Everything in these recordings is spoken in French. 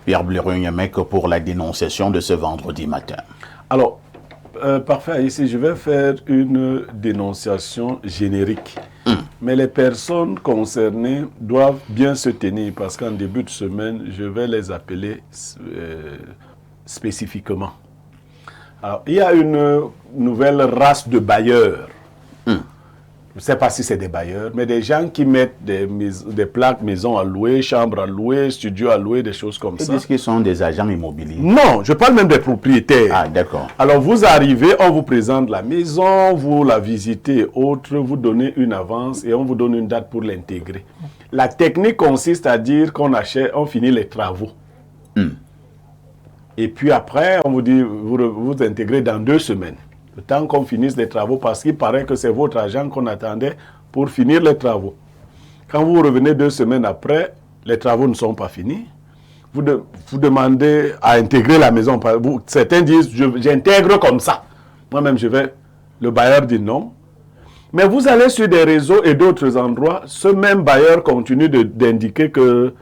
Pierre Blériot-Nyamèque, pour la dénonciation de ce vendredi matin. Alors, parfait, ici, je vais faire une dénonciation générique. Mais les personnes concernées doivent bien se tenir parce qu'en début de semaine, je vais les appeler spécifiquement. Alors, il y a une nouvelle race de bailleurs. Je ne sais pas si c'est des bailleurs, mais des gens qui mettent des plaques maison à louer, chambres à louer, studios à louer, des choses comme ça. Ils disent qu'ils sont des agents immobiliers. Non, je parle même des propriétaires. Ah, d'accord. Alors, vous arrivez, on vous présente la maison, vous la visitez, autre, vous donnez une avance et on vous donne une date pour l'intégrer. La technique consiste à dire qu'on achète, on finit les travaux. Et puis après, on vous dit, vous intégrez dans 2 semaines. Le temps qu'on finisse les travaux, parce qu'il paraît que c'est votre agent qu'on attendait pour finir les travaux. Quand vous revenez 2 semaines après, les travaux ne sont pas finis. Vous demandez à intégrer la maison. Certains disent, j'intègre comme ça. Moi-même, le bailleur dit non. Mais vous allez sur des réseaux et d'autres endroits, ce même bailleur continue d'indiquer que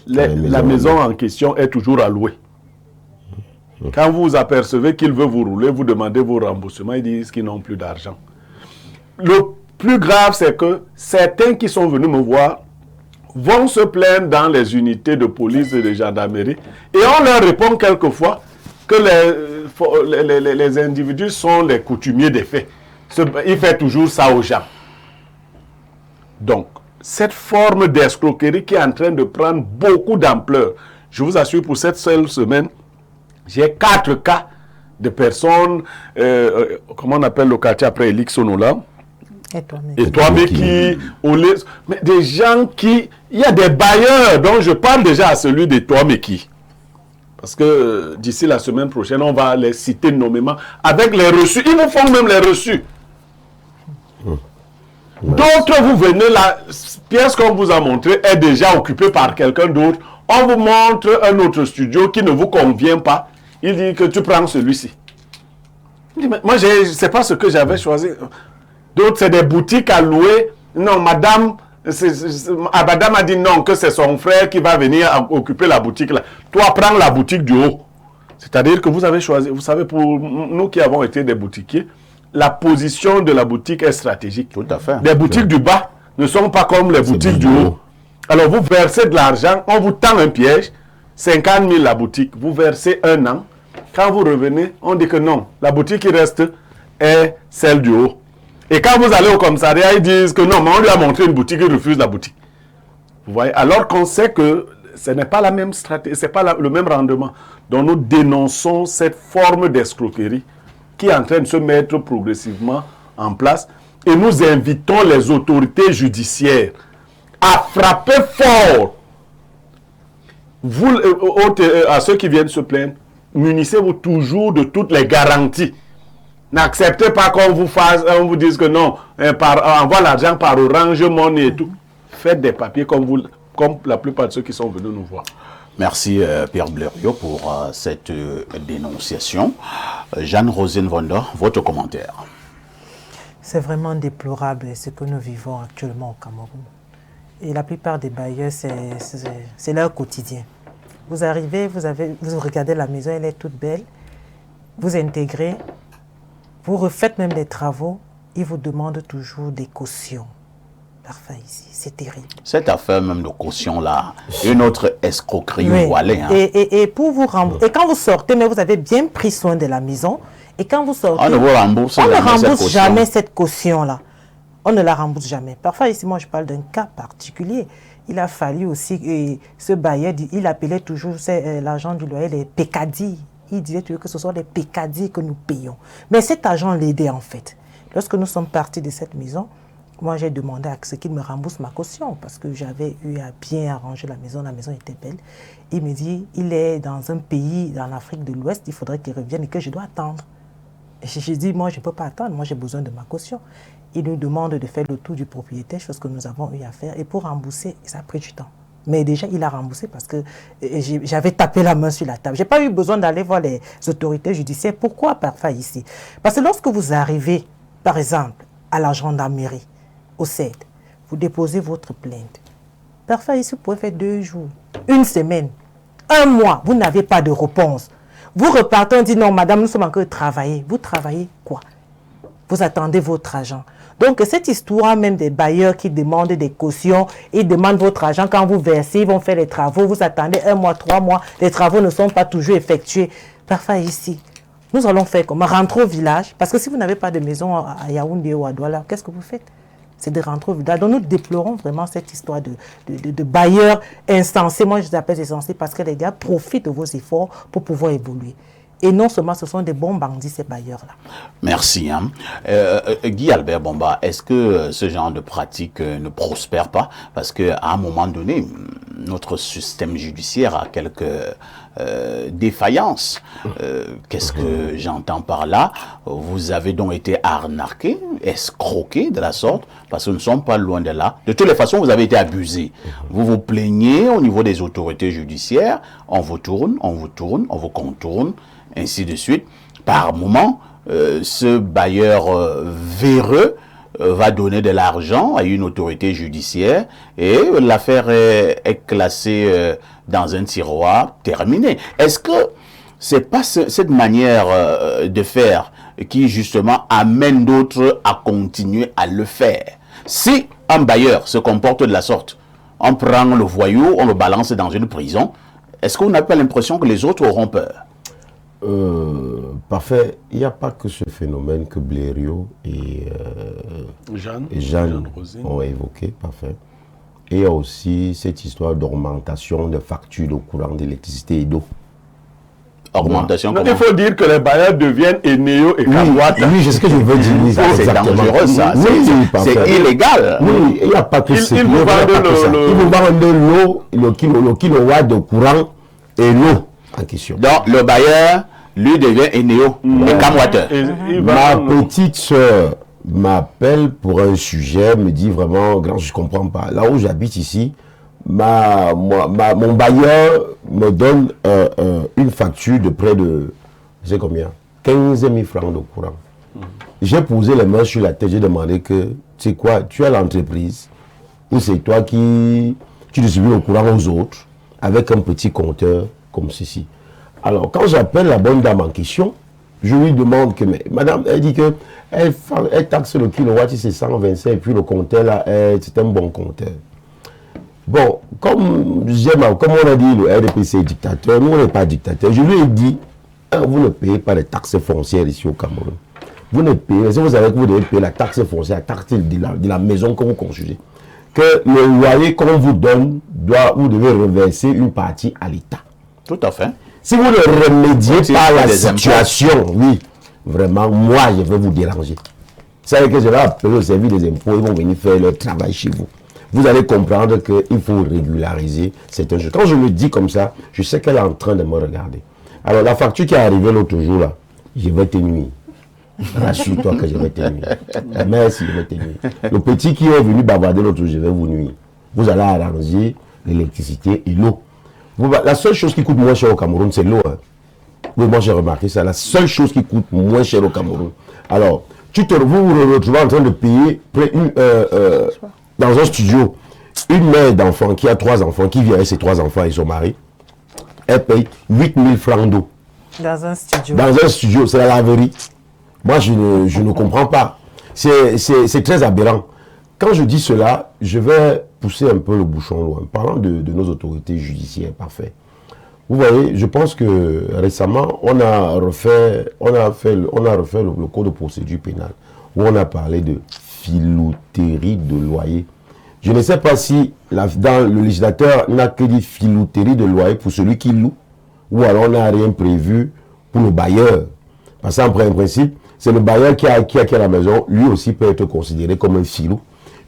la maison en question est toujours à louer. Quand vous vous apercevez qu'il veut vous rouler, vous demandez vos remboursements, ils disent qu'ils n'ont plus d'argent. Le plus grave, c'est que certains qui sont venus me voir vont se plaindre dans les unités de police et de gendarmerie et on leur répond quelquefois que les individus sont les coutumiers des faits. Il fait toujours ça aux gens. Donc, cette forme d'escroquerie qui est en train de prendre beaucoup d'ampleur, je vous assure, pour cette seule semaine, j'ai 4 cas de personnes, comment on appelle le quartier après Elixonola, et Toameki, mais des gens il y a des bailleurs dont je parle déjà à celui de Toameki. Parce que d'ici la semaine prochaine, on va les citer nommément avec les reçus. Ils vous font même les reçus. D'autres, vous venez, la pièce qu'on vous a montrée est déjà occupée par quelqu'un d'autre. On vous montre un autre studio qui ne vous convient pas. Il dit que tu prends celui-ci. Moi, c'est pas ce que j'avais choisi. D'autres, c'est des boutiques à louer. Non, madame a dit non, que c'est son frère qui va venir occuper la boutique là. Toi, prends la boutique du haut. C'est-à-dire que vous avez choisi, vous savez, pour nous qui avons été des boutiquiers, la position de la boutique est stratégique. Tout à fait. Les boutiques du bas ne sont pas comme les boutiques du haut. Alors, vous versez de l'argent, on vous tend un piège, 50 000 la boutique, vous versez 1 an. Quand vous revenez, on dit que non, la boutique qui reste est celle du haut. Et quand vous allez au commissariat, ils disent que non, mais on lui a montré une boutique, il refuse la boutique. Vous voyez, alors qu'on sait que ce n'est pas la même stratégie, ce n'est pas le même rendement. Donc nous dénonçons cette forme d'escroquerie qui est en train de se mettre progressivement en place. Et nous invitons les autorités judiciaires à frapper fort. Vous, à ceux qui viennent se plaindre, munissez-vous toujours de toutes les garanties. N'acceptez pas qu'on on vous dise que non, envoie l'argent par Orange Money et tout. Faites des papiers comme la plupart de ceux qui sont venus nous voir. Merci Pierre Blériot pour cette dénonciation. Jeanne-Rosine Vonda, votre commentaire. C'est vraiment déplorable ce que nous vivons actuellement au Cameroun. Et la plupart des bailleurs, c'est leur quotidien. Vous arrivez, vous regardez la maison, elle est toute belle. Vous intégrez, vous refaites même des travaux, ils vous demandent toujours des cautions. Parfait ici, c'est terrible. Cette affaire même de caution-là, une autre escroquerie voilée. Hein. Et pour vous rembourser, et quand vous sortez, mais vous avez bien pris soin de la maison, et quand vous sortez, on ne vous rembourse jamais cette caution-là. On ne la rembourse jamais. Parfois, ici, moi, je parle d'un cas particulier. Il a fallu aussi, ce bailleur, il appelait toujours l'argent du loyer les pécadilles. Il disait toujours que ce sont des pécadilles que nous payons. Mais cet agent l'aidait en fait. Lorsque nous sommes partis de cette maison, moi, j'ai demandé à ce qu'il me rembourse ma caution parce que j'avais eu à bien arranger la maison était belle. Il me dit, il est dans un pays, dans l'Afrique de l'Ouest, il faudrait qu'il revienne et que je dois attendre. Et j'ai dit, moi, je ne peux pas attendre, moi, j'ai besoin de ma caution. Il nous demande de faire le tour du propriétaire, chose que nous avons eu à faire. Et pour rembourser, ça a pris du temps. Mais déjà, il a remboursé parce que j'avais tapé la main sur la table. Je n'ai pas eu besoin d'aller voir les autorités judiciaires. Pourquoi parfois ici? Parce que lorsque vous arrivez, par exemple, à la gendarmerie, au CED, vous déposez votre plainte. Parfois ici, vous pouvez faire 2 jours, 1 semaine. 1 mois, vous n'avez pas de réponse. Vous repartez, on dit non, madame, nous sommes encore travailler. Vous travaillez quoi? Vous attendez votre argent. Donc, cette histoire même des bailleurs qui demandent des cautions, ils demandent votre argent quand vous versez, ils vont faire les travaux, vous attendez 1 mois, 3 mois, les travaux ne sont pas toujours effectués. Parfois ici, nous allons faire comment? Rentrer au village, parce que si vous n'avez pas de maison à Yaoundé ou à Douala, qu'est-ce que vous faites? C'est de rentrer au village. Donc, nous déplorons vraiment cette histoire de bailleurs insensés. Moi, je les appelle insensés parce que les gars profitent de vos efforts pour pouvoir évoluer. Et non seulement ce sont des bons bandits, ces bailleurs-là. Merci. Guy Albert Bomba, est-ce que ce genre de pratique ne prospère pas? Parce qu'à un moment donné, notre système judiciaire a quelques défaillances. Qu'est-ce que j'entends par là? Vous avez donc été arnaqué, escroqué de la sorte, parce que nous ne sommes pas loin de là. De toutes les façons, vous avez été abusé. Vous vous plaignez au niveau des autorités judiciaires, on vous tourne, on vous contourne, ainsi de suite. Par moment, ce bailleur véreux va donner de l'argent à une autorité judiciaire et l'affaire est classée dans un tiroir terminé. Est-ce que c'est pas cette manière de faire qui justement amène d'autres à continuer à le faire? Si un bailleur se comporte de la sorte, on prend le voyou, on le balance dans une prison, est-ce qu'on n'a pas l'impression que les autres auront peur? Parfait. Il n'y a pas que ce phénomène que Blériot et Jeanne ont évoqué. Parfait. Et il y a aussi cette histoire d'augmentation de factures de courant, d'électricité et d'eau. Augmentation. Il faut dire que les bailleurs deviennent Eneo et Kamwata. Oui, c'est ce que je veux dire. Oui, c'est dangereux, ça. C'est illégal. Oui, il n'y a pas que ça. Ils vous vendent l'eau, le kilowatt de courant et l'eau en question. Donc, le bailleur, lui, devient Eneo et Kamwata. Ma petite soeur m'appelle pour un sujet, me dit vraiment, grand, je ne comprends pas. Là où j'habite ici, mon bailleur me donne une facture de près de, je sais combien, 15 000 francs de courant. J'ai posé les mains sur la tête, j'ai demandé que, tu sais quoi, tu as l'entreprise, ou c'est toi qui distribues le courant aux autres, avec un petit compteur comme ceci. Alors, quand j'appelle la bonne dame en question, je lui demande que, mais madame, elle dit que elle taxe le kilowatt, c'est 125, et puis le compteur là, c'est un bon compteur. Bon, comme on a dit, le RDPC est dictateur, nous on n'est pas dictateur. Je lui ai dit, vous ne payez pas les taxes foncières ici au Cameroun. Vous ne payez, si vous savez que vous devez payer la taxe foncière, la taxe de la maison que vous construisez. Que le loyer qu'on vous donne, vous devez reverser une partie à l'État. Tout à fait. Si vous ne remédiez pas à la situation, oui, vraiment, moi, je vais vous déranger. C'est que je vais appeler au service des impôts, ils vont venir faire leur travail chez vous. Vous allez comprendre qu'il faut régulariser certaines choses. Quand je le dis comme ça, je sais qu'elle est en train de me regarder. Alors, la facture qui est arrivée l'autre jour, là, je vais te nuire. Rassure-toi que je vais te nuire. Merci, je vais te nuire. Le petit qui est venu bavarder l'autre jour, je vais vous nuire. Vous allez arranger l'électricité et l'eau. La seule chose qui coûte moins cher au Cameroun, c'est l'eau. Hein. Oui, moi j'ai remarqué ça. La seule chose qui coûte moins cher au Cameroun. Alors, vous vous retrouvez en train de payer dans un studio, une mère d'enfant qui a 3 enfants, qui vit avec ses 3 enfants et son mari, elle paye 8 000 francs d'eau. Dans un studio. Dans un studio, c'est la laverie. Moi, je ne comprends pas. C'est très aberrant. Quand je dis cela, je vais pousser un peu le bouchon loin. Parlant de nos autorités judiciaires, parfait. Vous voyez, je pense que récemment, on a refait le code de procédure pénale, où on a parlé de filouterie de loyer. Je ne sais pas si dans le législateur n'a que dit filouterie de loyer pour celui qui loue, ou alors on n'a rien prévu pour le bailleur. Parce qu'en principe, c'est le bailleur qui a la maison, lui aussi peut être considéré comme un filou.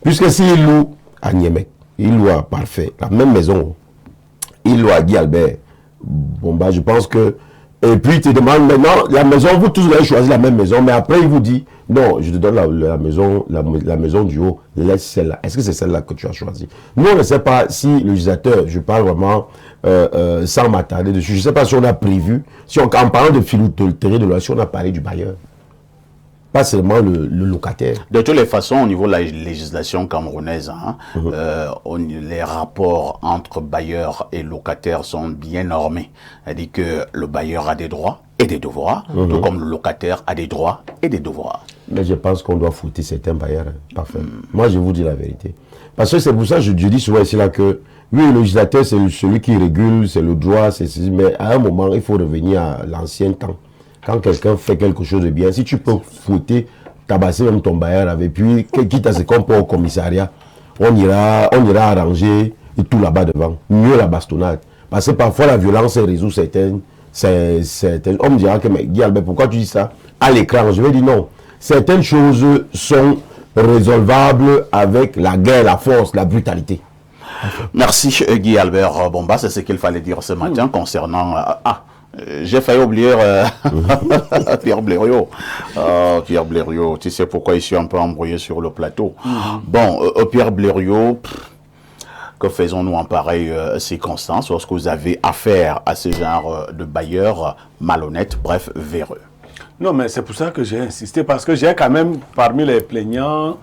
Puisque s'il loue à Niémec, il loue à Parfait, la même maison, il loue à Guy Albert. Bon, je pense que... Et puis, il te demande maintenant, la maison, vous tous allez choisir la même maison, mais après, il vous dit, non, je te donne la maison du haut, laisse celle-là. Est-ce que c'est celle-là que tu as choisie? Nous, on ne sait pas si le législateur, je parle vraiment sans m'attarder dessus, je ne sais pas si on a prévu, en parlant de filouterie de loi, si on a parlé du bailleur. pas seulement le locataire. De toutes les façons, au niveau de la législation camerounaise, les rapports entre bailleurs et locataires sont bien normés. C'est-à-dire que le bailleur a des droits et des devoirs, tout comme le locataire a des droits et des devoirs. Mais je pense qu'on doit fouetter certains bailleurs. Parfait. Moi, je vous dis la vérité. Parce que c'est pour ça que je dis souvent ici là que, oui, le législateur, c'est celui qui régule, c'est le droit, mais à un moment, il faut revenir à l'ancien temps. Quand quelqu'un fait quelque chose de bien, si tu peux fouetter, tabasser même ton bailleur avec, puis quitte à ce qu'on peut au commissariat, on ira arranger et tout là-bas devant. Mieux la bastonnade. Parce que parfois la violence résout certaines. On me dira que, mais Guy Albert, pourquoi tu dis ça? À l'écran, je vais dire non. Certaines choses sont résolvables avec la guerre, la force, la brutalité. Merci Guy Albert Bomba, c'est ce qu'il fallait dire ce matin concernant... j'ai failli oublier Pierre Blériot. Pierre Blériot, tu sais pourquoi je suis un peu embrouillé sur le plateau. Bon, Pierre Blériot, que faisons-nous en pareille circonstance lorsque vous avez affaire à ce genre de bailleurs malhonnêtes, bref, véreux? Non, mais c'est pour ça que j'ai insisté, parce que j'ai quand même, parmi les plaignants,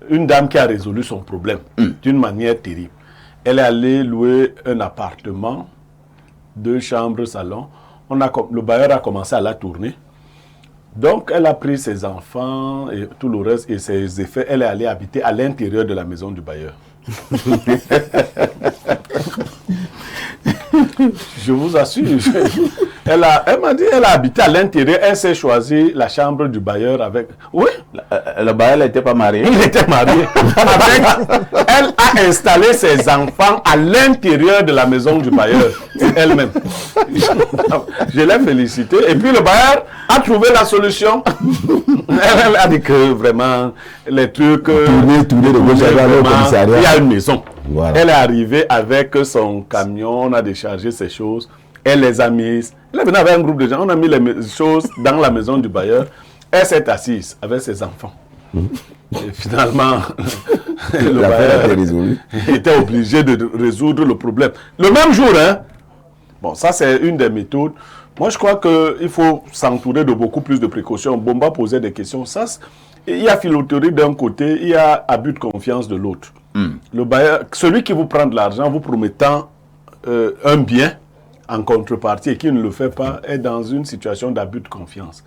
une dame qui a résolu son problème d'une manière terrible. Elle est allée louer un appartement, 2 chambres, salon. Le bailleur a commencé à la tourner. Donc, elle a pris ses enfants et tout le reste et ses effets. Elle est allée habiter à l'intérieur de la maison du bailleur. Je vous assure. Elle m'a dit, elle a habité à l'intérieur. Elle s'est choisi la chambre du bailleur avec... Oui. Le bailleur n'était pas marié? Il était marié. Elle a installé ses enfants à l'intérieur de la maison du bailleur. Elle-même. Je l'ai félicité. Et puis le bailleur a trouvé la solution. Elle a dit que vraiment, les trucs... Tourner de gauche à droite au commissariat. Il y a une maison. Voilà. Elle est arrivée avec son camion, on a déchargé ses choses. Elle les a mises. Elle est venue avec un groupe de gens. On a mis les choses dans la maison du bailleur. Elle s'est assise avec ses enfants. Et finalement, le bailleur était obligé de résoudre le problème. Le même jour, hein. Bon, ça c'est une des méthodes. Moi, je crois qu'il faut s'entourer de beaucoup plus de précautions. Bomba posait des questions. Ça, il y a filouterie d'un côté, il y a abus de confiance de l'autre. Le bailleur, celui qui vous prend de l'argent, vous promettant un bien en contrepartie et qui ne le fait pas, est dans une situation d'abus de confiance.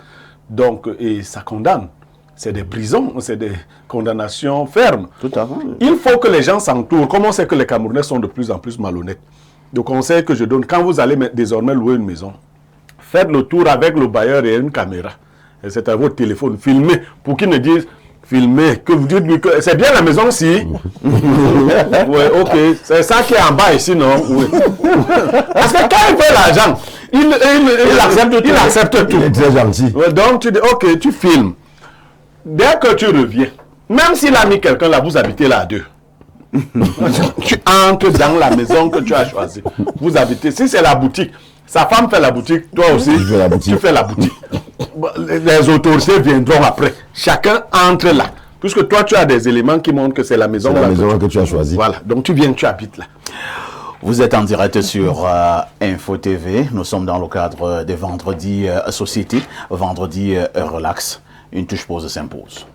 Donc, et ça condamne. C'est des prisons, c'est des condamnations fermes. Tout à fait. Il faut que les gens s'entourent. Comme on sait que les Camerounais sont de plus en plus malhonnêtes. Le conseil que je donne, quand vous allez désormais louer une maison, faites le tour avec le bailleur et une caméra. Et c'est à votre téléphone. Filmez pour qu'ils ne disent... Filmer, que vous dites lui que c'est bien la maison si. Oui, ok. C'est ça qui est en bas ici, non? Oui. Parce que quand il fait l'argent, il accepte tout. Il est très gentil. Ouais, donc tu dis, ok, tu filmes. Dès que tu reviens, même s'il a mis quelqu'un là, vous habitez là à 2. Tu entres dans la maison que tu as choisie. Vous habitez. Si c'est la boutique, sa femme fait la boutique, toi aussi, tu fais la boutique. Les autorités viendront après. Chacun entre là. Puisque toi, tu as des éléments qui montrent que c'est la maison, que tu as choisie. Voilà. Donc, tu viens, tu habites là. Vous êtes en direct sur Info TV. Nous sommes dans le cadre des vendredis Société, vendredi Relax. Une touche pause s'impose.